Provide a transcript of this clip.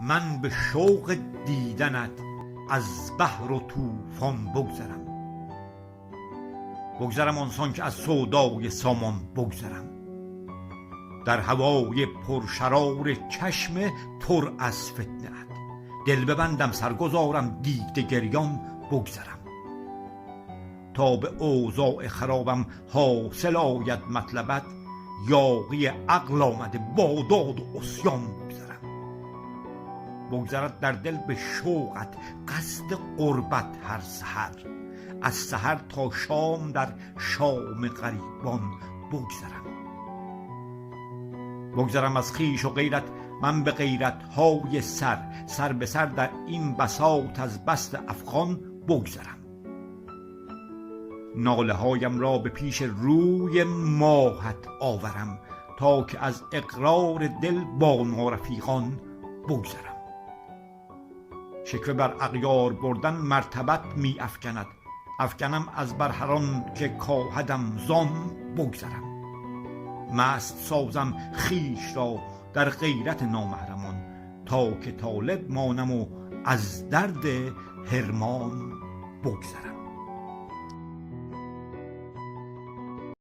من به شوق دیدنت از بحر و طوفان بگذرم آنسان که از سودای سامان بگذرم، در هوای پرشرار چشم پر از فتنه‌ات، دل ببندم سرگذارم دیده گریان بگذرم، تا به اوضاع خرابم حاصل آید مطلبت، یاغی عقل آمده با داد و عصیان بگذرد در دل به شوقت قصد قربت هر سحر، از سحر تا شام در شام غریبان بگذرم از خویش و غیرت من به غیرت های سر به سر در این بساط از بست افغان بگذرم، ناله هایم را به پیش روی ماهت آورم، تا که از اقرار دل با نارفیقان بگذرم، شکوه بر اغیار بردن مرتبت می افکنم از بر هر آن که کاهدم زان بگذرم، مست سازم خویش را در غیرت نامحرمان، تا که طالب مانم و از درد حرمان بگذرم.